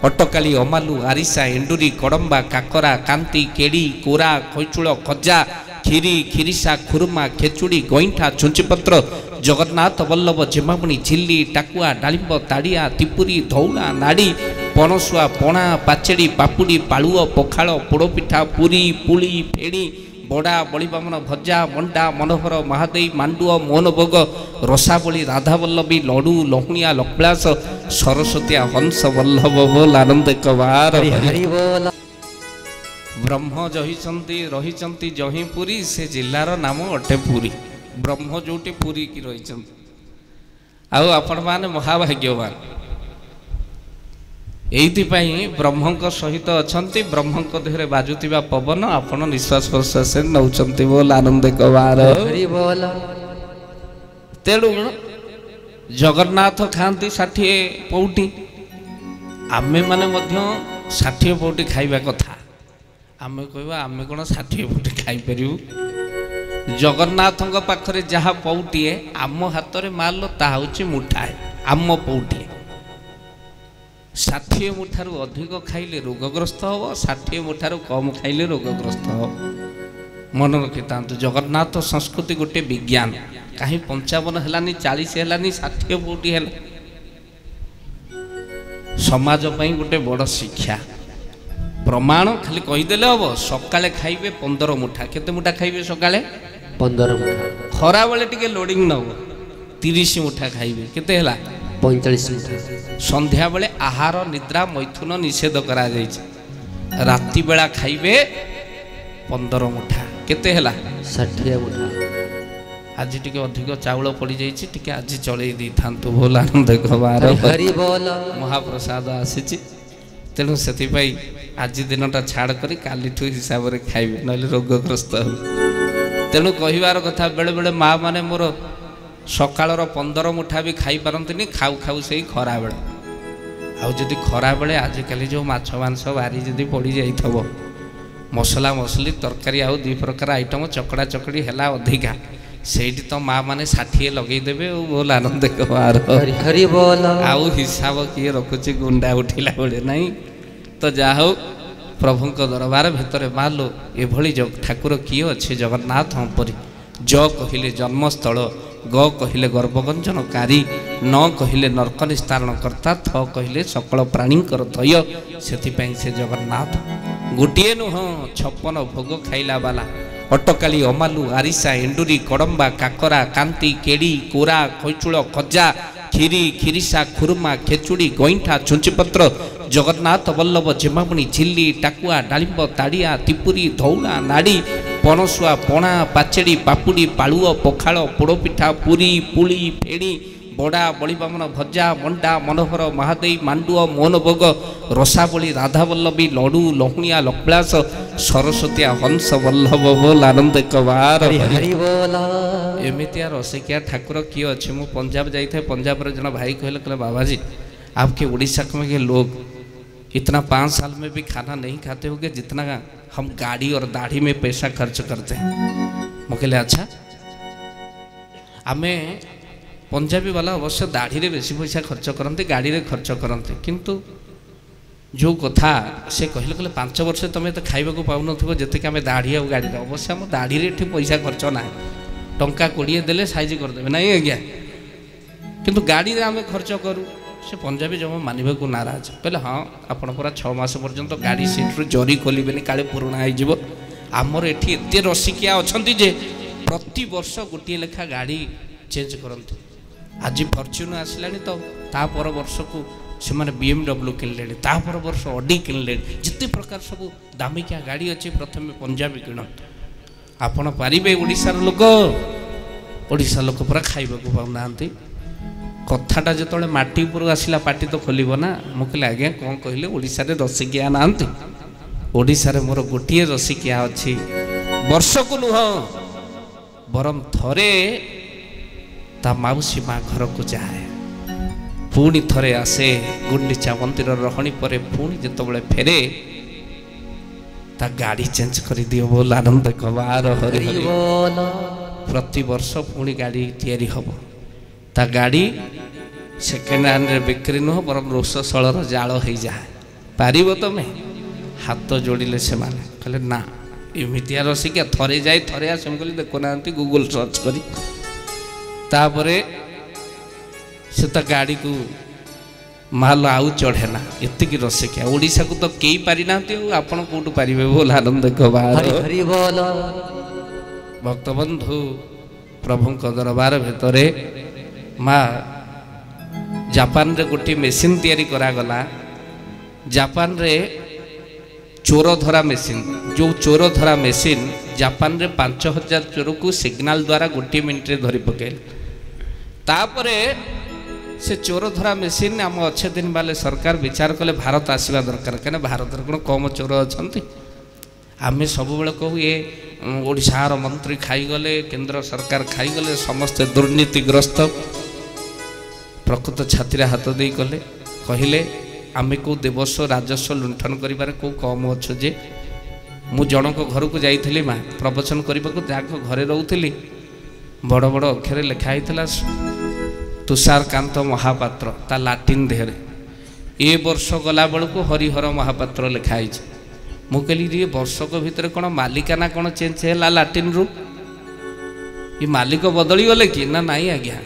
ଅଟକାଳି ଅମାଲୁ ଆରିସା ଏଣ୍ଡୁରି କଡ଼ମ୍ବା କାକରା କାନ୍ତି କେଡ଼ି କୋରା ଖଇଚୁଳ ଖଜା କ୍ଷୀରି କ୍ଷୀରିସା ଖୁରୁମା ଖେଚୁଡ଼ି ଗଇଁଠା ଛୁଞ୍ଚିପତ୍ର ଜଗନ୍ନାଥ ବଲ୍ଲଭ ଜେମାମୁଣି ଝିଲ୍ଲି ଟାକୁଆ ଡାଳିମ୍ବ ତାଡ଼ିଆ ତିପୁରୀ ଧଉଳା ନାଡ଼ି ପଣସୁଆ ପଣା ପାଚେଡ଼ି ପାପୁଡ଼ି ପାଳୁଅ ପଖାଳ ପୋଡ଼ପିଠା ପୁରୀ ପୁଳି ଫେଣି ବଡ଼ା ବଳିବାମନ ଭଜା ମଣ୍ଡା ମନୋହର ମହାଦେଇ ମାଣ୍ଡୁଅ ମୋହନଭୋଗ ରସାବଳି ରାଧାବଲ୍ଲଭୀ ଲଡ଼ୁ ଲହୁଣିଆ ଲକ୍ଳାସ ସରସ୍ୱତୀଆ ହଂସ ବଲ୍ଲଭ ବୋଲ ଆନନ୍ଦ କବାର ବ୍ରହ୍ମ ଜହିଛନ୍ତି ରହିଛନ୍ତି ଜହିଁପୁରୀ ସେ ଜିଲ୍ଲାର ନାମ ଅଟେ ପୁରୀ ବ୍ରହ୍ମ ଯୋଉଠି ପୁରୀ କି ରହିଛନ୍ତି ଆଉ ଆପଣମାନେ ମହାଭାଗ୍ୟବାନ ଏଇଥିପାଇଁ ବ୍ରହ୍ମଙ୍କ ସହିତ ଅଛନ୍ତି ବ୍ରହ୍ମଙ୍କ ଦେହରେ ବାଜୁଥିବା ପବନ ଆପଣ ନିଶ୍ୱାସ ପ୍ରଶ୍ୱାସରେ ନେଉଛନ୍ତି ବୋଲ ଆନନ୍ଦ କବାର ତେଣୁ ଜଗନ୍ନାଥ ଖାଆନ୍ତି 60 ପଉଟି ଆମେମାନେ ମଧ୍ୟ 60 ପଉଟି ଖାଇବା କଥା ଆମେ କହିବା ଆମେ କ'ଣ 60 ପଉଟି ଖାଇପାରିବୁ ଜଗନ୍ନାଥଙ୍କ ପାଖରେ ଯାହା ପଉଟିଏ ଆମ ହାତରେ ମାଲ ତାହା ହେଉଛି ମୁଠାଏ ଆମ ପଉଟିଏ 60 ମୁଠାରୁ ଅଧିକ ଖାଇଲେ ରୋଗଗ୍ରସ୍ତ ହେବ 60 ମୁଠାରୁ କମ୍ ଖାଇଲେ ରୋଗଗ୍ରସ୍ତ ହେବ ମନେ ରଖିଥାନ୍ତୁ ଜଗନ୍ନାଥ ସଂସ୍କୃତି ଗୋଟିଏ ବିଜ୍ଞାନ କାହିଁ 55 ହେଲାନି 40 ହେଲାନି 60 ପଉଟି ହେଲା ସମାଜ ପାଇଁ ଗୋଟେ ବଡ଼ ଶିକ୍ଷା ପ୍ରମାଣ ଖାଲି କହିଦେଲେ ହେବ ସକାଳେ ଖାଇବେ 15 ମୁଠା କେତେ ମୁଠା ଖାଇବେ ସକାଳେ 15 ମୁଠା ଖରାବେଳେ ଟିକେ ଲୋଡ଼ିଂ ନେବ 30 ମୁଠା ଖାଇବେ କେତେ ହେଲା 45 ମୁଠା ସନ୍ଧ୍ୟାବେଳେ ଆହାର ନିଦ୍ରା ମୈଥୁନ ନିଷେଧ କରାଯାଇଛି ରାତି ବେଳା ଖାଇବେ 15 ମୁଠା କେତେ ହେଲା 60 ମୁଠା ଆଜି ଟିକେ ଅଧିକ ଚାଉଳ ପଡ଼ିଯାଇଛି ଟିକେ ଆଜି ଚଳେଇ ଦେଇଥାନ୍ତୁ ଭଲ ଆନନ୍ଦ କବାର ମହାପ୍ରସାଦ ଆସିଛି ତେଣୁ ସେଥିପାଇଁ ଆଜି ଦିନଟା ଛାଡ଼ କରି କାଲିଠୁ ହିସାବରେ ଖାଇବେ ନହେଲେ ରୋଗଗ୍ରସ୍ତ ହେବ ତେଣୁ କହିବାର କଥା ବେଳେବେଳେ ମା ମାନେ ମୋର ସକାଳର 15 ମୁଠା ବି ଖାଇପାରନ୍ତିନି ଖାଉ ଖାଉ ସେଇ ଖରାବେଳେ ଆଉ ଯଦି ଖରାବେଳେ ଆଜିକାଲି ଯେଉଁ ମାଛ ମାଂସ ବାରି ଯଦି ପଡ଼ିଯାଇଥିବ ମସଲା ମସଲି ତରକାରୀ ଆଉ 2 ପ୍ରକାର ଆଇଟମ ଚକଡ଼ା ଚକଡ଼ି ହେଲା ଅଧିକା ସେଇଠି ତ ମା ମାନେ 60 ଲଗେଇଦେବେ ଆଉ ଭଲ ଆନନ୍ଦ କବାର ଆଉ ହିସାବ କିଏ ରଖୁଛି ଗୁଣ୍ଡା ଉଠିଲା ବେଳେ ନାହିଁ ତ ଯାହା ହଉ ପ୍ରଭୁଙ୍କ ଦରବାର ଭିତରେ ମାଲୋ ଏଭଳି ଠାକୁର କିଏ ଅଛି ଜଗନ୍ନାଥ ପରି ଜ କହିଲେ ଜନ୍ମସ୍ଥଳ ଗ କହିଲେ ଗର୍ଭଗଞ୍ଜନକାରୀ ନ କହିଲେ ନର୍କ ନିସ୍ତାରଣ କର୍ତ୍ତା ଥ କହିଲେ ସକଳ ପ୍ରାଣୀଙ୍କର ଧୈୟ ସେଥିପାଇଁ ସେ ଜଗନ୍ନାଥ ଗୋଟିଏ ନୁହଁ 56 ଭୋଗ ଖାଇଲା ବାଲା ଅଟକାଳି ଅମାଲୁ ଆରିସା ଏଣ୍ଡୁରି କଡ଼ମ୍ବା କାକରା କାନ୍ତି କେଡ଼ି କୋରା ଖଇଚୁଳ ଖଜା କ୍ଷୀରି କ୍ଷୀରିସା ଖୁରୁମା ଖେଚୁଡ଼ି ଗଇଁଠା ଛୁଞ୍ଚିପତ୍ର ଜଗନ୍ନାଥ ବଲ୍ଲଭ ଜେମାମୁଣି ଝିଲ୍ଲି ଟାକୁଆ ଡାଳିମ୍ବ ତାଡ଼ିଆ ତିପୁରୀ ଧଉଳା ନାଡ଼ି ପଣସୁଆ ପଣା ପାଚେଡ଼ି ପାପୁଡ଼ି ପାଳୁଅ ପଖାଳ ପୋଡ଼ପିଠା ପୁରୀ ପୁଳି ଫେଣି ବଡ଼ା ବଳିବାମନ ଭଜା ମଣ୍ଡା ମନୋହର ମହାଦେଇ ମାଣ୍ଡୁଅ ମୋହନଭୋଗ ରସାବଳି ରାଧାବଲ୍ଲଭୀ ଲଡ଼ୁ ଲହୁଣିଆ ଲକ୍ଳାସ ସରସ୍ୱତୀଆ ହଂସ ବଲ୍ଲଭ ବୋଲ ଆନନ୍ଦ କବାର ଏମିତିଆ ରସିକିଆ ଠାକୁର କିଏ ଅଛି ମୁଁ ପଞ୍ଜାବ ଯାଇଥାଏ ପଞ୍ଜାବର ଜଣେ ଭାଇ କହିଲେ ବାବାଜୀ आपके उड़ीसा में के लोग इतना 5 साल में भी खाना नहीं खाते होंगे जितना हम गाड़ी और दाढ़ी में पैसा खर्च करते हैं मैं कहले अच्छा आमे पंजाबी वाला अवश्य दाढ़ी रे बेसी पैसा खर्च करते गाड़ी रे खर्च करते किंतु जो कथा से कहले कहले 5 वर्ष तुम तो खाइबा को पाउन थबो जते कि आमे दाढ़ी और गाड़ी अवश्य हम दाढ़ी रे एठी पैसा खर्च ना टंका 20 देले साइज कर देबे नहीं आज्ञा किंतु गाड़ी रे आमे खर्च करू से पंजाबी जमा मानवा को नाराज कहले हाँ आपण पूरा 6 मास पर्यंत गाड़ी सीट्रु जरी खोलबेनि काले पुराणा हो आमर एठी एते रसिकिया अछंती जे प्रति वर्ष गोटे लेखा गाड़ी चेंज करते आज फॉर्च्यून आसलानी तो ता पर वर्ष को से माने BMW किनले ता पर वर्ष ऑडी किनले जिते प्रकार सब दामिकिया गाड़ी अच्छी प्रथम पंजाबी किण आपण पारिबे ओडिसा लोक पूरा खाइबा को पाउना कथाटा जो माटी उपर आसला पाटी तो खोल ना मुझे आज्ञा कौन कहले ओडिशा रे रसिकिया नांती ओडिशा रे मोर गोटे रसिकिया अच्छी वर्ष को नुह बरम थरे ता माउसी माँ घर को जाए पुणी थरे आसे गुंडीचा मंदिर रहणी पर पुणी जिते फेरे ता गाड़ी चेंज कर दियो बोल आनंद कबार प्रति वर्ष पुणी गाड़ी तैयारी हम ता गाड़ी सेकेंड हैंड रे बिक्री नुह बरम रोष सलर जाल हो जाए पारिब तमें हाथ जोड़िले से माने कहले ना एमितिया रसिका थरे जाए थरे आस कहली देखो ना गूगल सर्च करी तापरे से तो गाड़ी को माल आउ चढ़े ना एतिक रसिका ओडिशा को तो कई पारि ना आपण कोटू पारे बोल आनंद भक्तबंधु प्रभु दरबार भितरे माँ जापान रे गोटे मेसीन तैयारी करागला जापान रे चोर धरा मेसीन जो चोर धरा मेसीन जापान रे 5000 चोर को सिग्नाल द्वारा गोटे मिनिट रे धरी पकेल तापरे से चोर धरा मेसीन आम अच्छे दिन बाले सरकार विचार कले भारत आसवा दरकार कहीं भारत कौन कम चोर अच्छा आम सब बेले कहू ये ओडिशार मंत्री खाईगले केंद्र सरकार खाईगले समस्ते दुर्नीतिग्रस्त प्रकृत छाती हाथ दे कले कहले आमे को देवस्व राजस्व लुंठन करिबार को कम अच्छे जे मु जनक घर को जाइली माँ प्रवचन करने को घरे रोली बड़ बड़ अक्षर लिखाई तुषारकांत महापात्र ता लाटिन देहरे ए वर्ष गला बेलू हरिहर महापात्र लिखाई मु कहली ये वर्षक भितर कौन मालिकाना कौन चेंज है लाटिन रु ये मालिक बदली गले कि ना नाई आज्ञा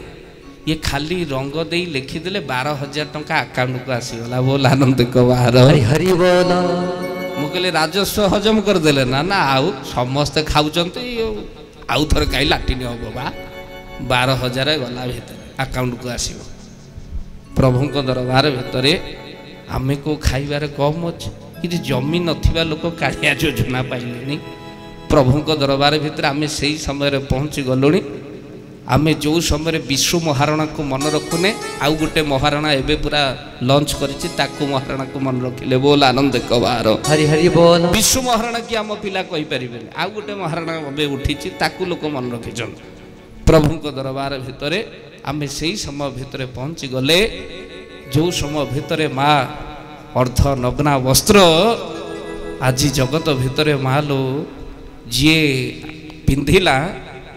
ये खाली रंग दे लिखिदे 12,000 टंका अकाउंट को आसीगला बोल आनंद बाहर हरि बोल मु कहली राजस्व हजम करदे ना ना आउ समस्ते खाऊंट आउ थर कहीं लाटिन हम बा 12,000 गला भितर अकाउंट को आसो प्रभु दरबार भितर आम को खाइबार कम अच्छे कि जमी नथिबा लोक कालिया योजना पाइले प्रभु दरबार भितर आम से समय पहुँची गलुणी आमे जो समय विश्व महाराणा को मन रखुने आउ गोटे महाराणा एवं पूरा लॉन्च करिछि ताकू महाराणा को मन रखिले बोल आनंद कबार हरि हरि बोल विश्व महाराणा की आम पिला कहि परिबे आउ गोटे महाराणा एवं उठिछि ताकू लोक मन रखिछन प्रभु दरबार भितरे आमे सेही समय भितरे पहुँची गले जो समय भितरे माँ अर्ध नग्ना वस्त्र आज जगत भितरे मालो जी पिंधिला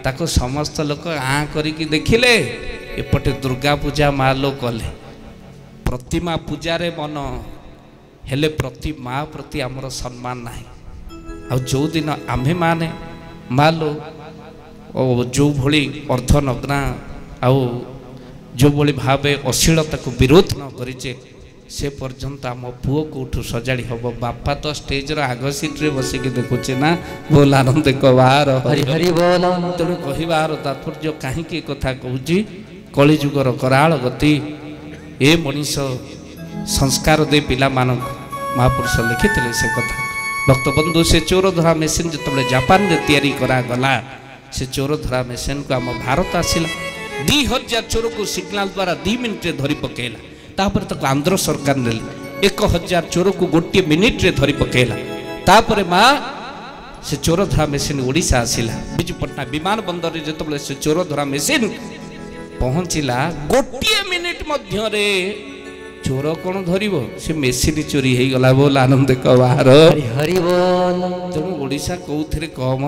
ताको समस्त लोक आ करिकी देखिले एपटे दुर्गा पूजा माँ लो कले प्रतिमा पूजारे मन हेले प्रति माँ प्रति आमर सम्मान नाही आ जो दिन आम्भे माने माँ लो जो भली अर्ध नग्ना आउ जो भली भावे अश्लीलता को विरोध न करिचे से पर्यंत आम पुओ कौटू सजाड़ी हम बापा तो स्टेज आग सीट्रे बसिकी देखुचे ना बोल आनंद कबार तेणु कहबार तात्पर्य कहीं कथा कहूँ कलिजुगर कराल गति ए मनीष संस्कार दे पिला मानक महापुरुष लिखिते से कथा भक्तबंधु से चोर धरा मेसीन जो जापान में तैयारी करागला से चोर धरा मेसीन को आम भारत आसला 2,000 चोर को सिग्नाल द्वारा 2 मिनिट धरी पकेला तापर तक आंध्र सरकार नेले 1,000 चोर को गोटे मिनिट रे धरी पकेला तापर माँ से चोर धरा मेसीन ओडिशा आसिला बिजू पटना विमान बंदर रे जतबले से चोर धरा मेसीन पहुँचला गोटे मिनिट मध्य रे चोर कौन धरिबो से मेसीन चोरी हे गला बोल आनंद कबार हरि बोल तेणु ओडिशा कोउथरे कम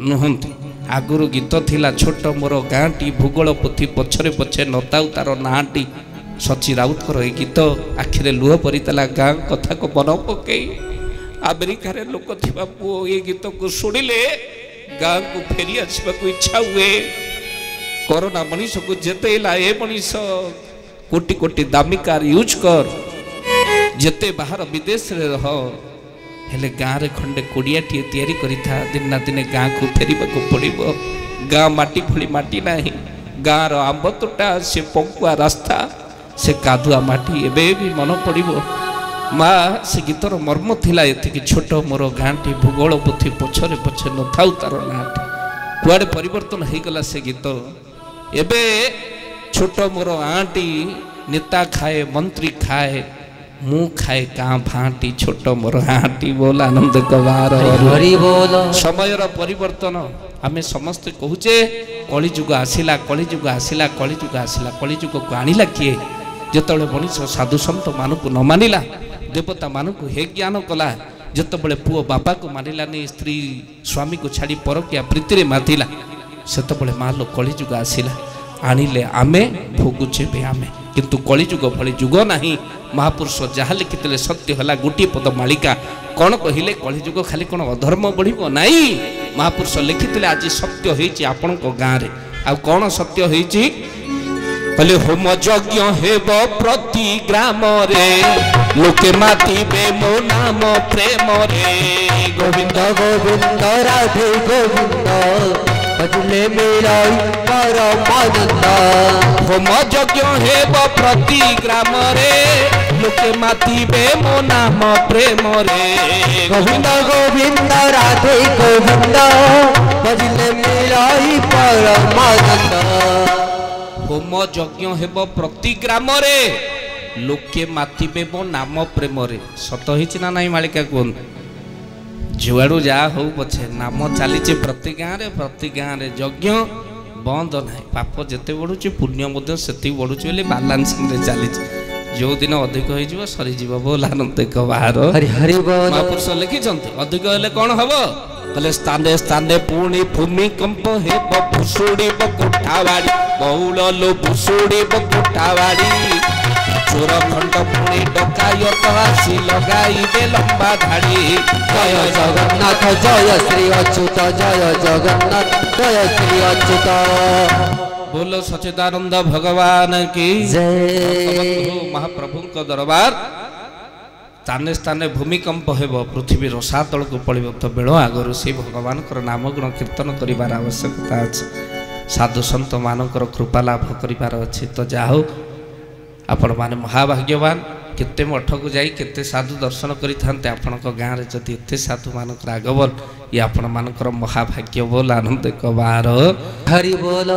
नुहंती आगुरु गीत थिला छोट मोर गाँटी भूगोल पोथी पछरे पछे नताउ तार नाटी सची राउतर ये गीत आखिरे लुह परितला गाँ कथा को मन पकई अमेरिका लोक थिबा पुओ ये गीत को शुणिले गाँ को फेरी आसवा को इच्छा हुए कोरोना मनीष को जेतेला ए मनीष कोटि कोटि दामी कार यूज कर जेते बाहर विदेश रे रह हेले गाँ रे खंडे कोड़ियाटी तैयारी करिथा दिन ना दिन गाँ को फेरिबा को पड़िबो गाँ माटी फुली माटी नाही गाँ रो आंब तोटा से पंकुआ रास्ता से कादुआ माटी एबे भी मन पड़िबो माँ से गीतर मर्म थिला एतिकी छोट मोर गाँटी भूगोल पोथी पछरे पछे न थाउ तार नाटी कुआडे परिवर्तन हो गला से गीत एबे छोट मोर आँटी नेता खाए मंत्री खाए मु खाए काँ भाटी छोट मोर आँटी बोल आनंद कबार समय परिवर्तन आमे समस्ते कहूचे कलिजुग आसिला कलिजुग आसिला कलिजुग आसिला कलिजुग को आनिला किए जेतबले मनीष साधु संत मानक न मानिला देवता मानक हे ज्ञान कला जेतबले पुओ बापा को मानिलानी स्त्री स्वामी को छाड़ी परकिया प्रीति रे मातिला सेतबले मालो कलिजुग आसिला आनिले आमे भोगुचे बे आमे किंतु कलिजुग भली जुग नहीं महापुरुष जहाँ लिखिते सत्य है गोटे पद मालिका कौन कहले कलिजुग खाली कौन अधर्म बढ़ नहीं महापुरुष लिखिते आज सत्य होती आपण गाँव में आ कौन सत्य होती कहले होम यज्ञ हेब प्रति ग्राम रे लोके मातिबे मो नाम प्रेम रे गोविंद गोविंद राधे गोविंद भजले मिलाई परमानंद होम यज्ञ हेब प्रति ग्राम रे लोके मातिबे मो नाम प्रेम रे गोविंद गोविंद राधे गोविंद भजले मिलाई परमानंद होम यज्ञ हेब प्रति ग्राम रे लोके मातिबे मो नाम प्रेम रे सत होइछि ना नहीं मालिका कोन जुआड़ू जा हो पछे नाम चली प्रति गाँव रे यज्ञ बंद ना पाप जिते बढ़ुचे पुण्य से बढ़ुचे बालांसिंग चली जो दिन अधिक हो सरीज बोल आनंद बाहर महापुरुष लिखिं अधिक हेले कौन हम कहले स्थाने स्थाने पुणी भूमिकंप हेब भुशुड़ब कोठावाड़ी बहुल लो भुशुड़ब कोठावाड़ी चोर खंड पुणी डकायत आसी लगाइबे लंबा धाड़ी जय जगन्नाथ जय श्री अच्युत जय जगन्नाथ जय श्री अच्युत बोलो सच्चिदानंद भगवान की जय महाप्रभु का दरबार स्थाने स्थाने भूमिकंप हेब पृथ्वी रसातल को पड़ो तो बेल आगु से भगवान नाम गुण कीर्तन करार आवश्यकता अच्छे साधु सत मानकर कृपा लाभ करार अच्छे तो जाओ आपण माने महाभाग्यवान केते मठ को जाई केते साधु दर्शन करि थांते आपण गाँव में जदि एते साधु मानकर आगमन ये आपण मानकर महाभाग्य बोल आनंद कबार हरि बोल।